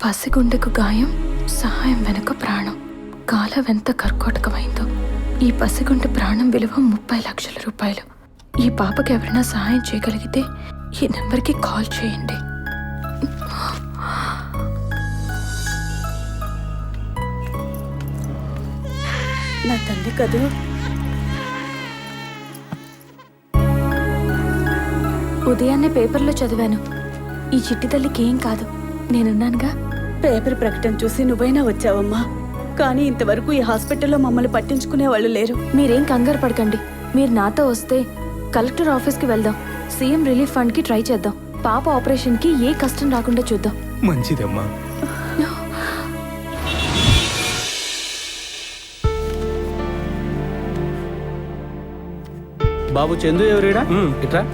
పసిగుండెకు గాయం, సహాయం వెనుక ప్రాణం. కాలవెంత కర్కోటకమైందో. ఈ పసిగుండె ప్రాణం విలువ 30 లక్షల రూపాయలు. ఈ పాపకి ఎవరైనా సహాయం చేయగలిగితే ఈ నెంబర్కి కాల్ చేయండి. నా తల్లి కదూ. ఉదయాన్నే పేపర్లో చదివాను. ఈ చిట్టి తల్లికి ఏం కాదు, నేనున్నానుగా. పేపర్ ప్రకటన చూసి నువ్వైనా వచ్చావమ్మా, కానీ ఇంతవరకు ఈ హాస్పిటల్లో మమ్మల్ని పట్టించుకునే వాళ్ళు లేరు. మీరేం కంగారు పడకండి. మీరు నాతో వస్తే కలెక్టర్ ఆఫీస్కి వెళ్దాం. సీఎం రిలీఫ్ ఫండ్కి ట్రై చేద్దాం. పాప ఆపరేషన్కి ఏ కష్టం రాకుండా చూద్దాం. మంచిదమ్మా. బాబు చందు ఎవరిడా ఇట్రా.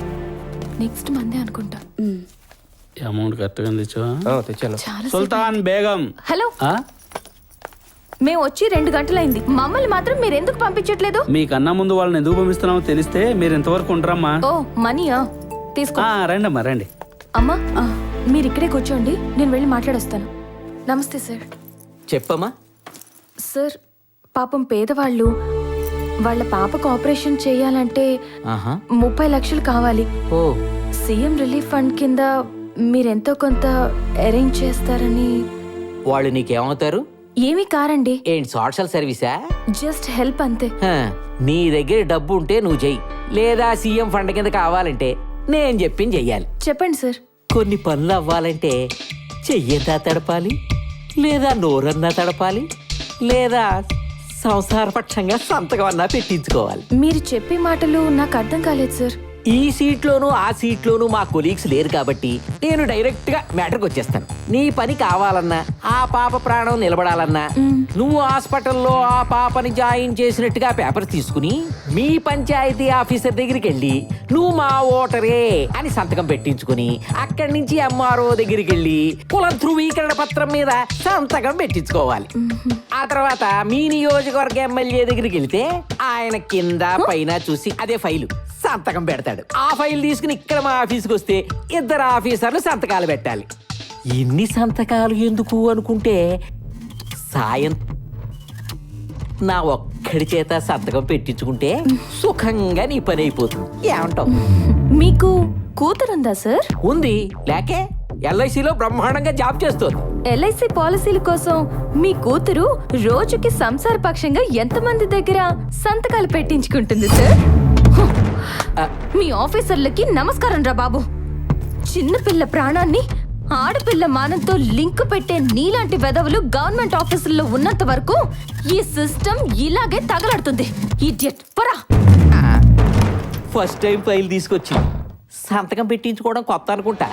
నెక్స్ట్ మందే అనుకుంటా. అమౌంట్ కరెక్ట్గా తెచ్చాను. చాలా సుల్తాన్ బేగం. హలో, మేము వచ్చి 2 గంటలైంది. మమ్మల్ని మాత్రం మీరు ఎందుకు పంపించట్లేదు? మీకన్నా ముందు వాళ్ళని ఎందుకు పంపిస్తున్నామో తెలిస్తే మీరు ఎంతవరకు ఉంటారమ్మా? ఓ మనీయా, తీసుకో. రండి అమ్మా రండి. అమ్మా, మీరు ఇక్కడే కూర్చోండి, నేను వెళ్ళి మాట్లాడొస్తాను. నమస్తే సార్. చెప్పమ్మా. సార్, పాపం పేదవాళ్ళు, వాళ్ళ పాపకు ఆపరేషన్ చేయాలంటే 30 లక్షలు కావాలి. ఓ, సీఎం రిలీఫ్ ఫండ్ కింద మీరెంతో కొంత అరేంజ్ చేస్తారని. వాళ్ళు నీకేమవుతారు? ఏమీ కారండి, ఏంటి సోషల్ సర్వీసా? జస్ట్ హెల్ప్ అంతే. నీ దగ్గర డబ్బు ఉంటే నువ్వు చెయ్యి, లేదా సీఎం ఫండ్ కింద కావాలంటే నేను చెప్పింది చెయ్యాలి. చెప్పండి సార్. కొన్ని పనులు అవ్వాలంటే చెయ్యంతా తడపాలి, లేదా నోరన్నా తడపాలి, లేదా సంసారపక్షంగా సంతకం అన్నా పెట్టించుకోవాలి. మీరు చెప్పే మాటలు నాకు అర్థం కాలేదు సార్. ఈ సీట్లోనూ ఆ సీట్లోనూ మా కొలీగ్స్ లేరు కాబట్టి నేను డైరెక్ట్ గా మ్యాటర్కి వచ్చేస్తాను. నీ పని కావాలన్నా, ఆ పాప ప్రాణం నిలబడాలన్నా, నువ్వు హాస్పిటల్లో ఆ పాపని జాయిన్ చేసినట్టుగా పేపర్ తీసుకుని మీ పంచాయతీ ఆఫీసర్ దగ్గరికి వెళ్ళి నువ్వు మా ఓటరే అని సంతకం పెట్టించుకుని అక్కడి నుంచి ఎంఆర్ఓ దగ్గరికి వెళ్ళి కుల ధృవీకరణ పత్రం మీద సంతకం పెట్టించుకోవాలి. ఆ తర్వాత మీ నియోజకవర్గ ఎమ్మెల్యే దగ్గరికి వెళ్తే ఆయన కింద పైన చూసి అదే ఫైలు సంతకం పెడతాడు. ఆ ఫైల్ తీసుకుని ఇక్కడ మా ఆఫీస్కి వస్తే 2 ఆఫీసర్లు సంతకాలు పెట్టాలి. ఎన్ని సంతకాలు ఎందుకు అనుకుంటే సాయం నా ఒక్కడి చేత సంతకం పెట్టించుకుంటే సుఖంగా నీ పని అయిపోతుంది. ఏమంటావు? మీకు కూతురుందా సార్? ఉంది, లేకే ఎల్ఐసిలో బ్రహ్మాండంగా జాబ్ చేస్తుంది. ఎల్ఐసి పాలసీల కోసం మీ కూతురు రోజుకి సంసార పక్షంగా ఎంతమంది దగ్గర సంతకాలు పెట్టించుకుంటుంది సార్? మీ ఆఫీసర్లకి నమస్కారం రా బాబు. చిన్నపిల్ల ప్రాణాన్ని ఆడపిల్ల మానంతో లింక్ పెట్టే నీలాంటి వెధవలు గవర్నమెంట్ ఆఫీసుల్లో ఉన్నంత వరకు ఈ సిస్టమ్ ఇలాగే తగలడుతుంది. ఇడియట్, పరా. ఫస్ట్ టైం ఫైల్ తీసుకొచ్చి సంతకం పెట్టించుకోవడం కొత్త అనుకుంటా.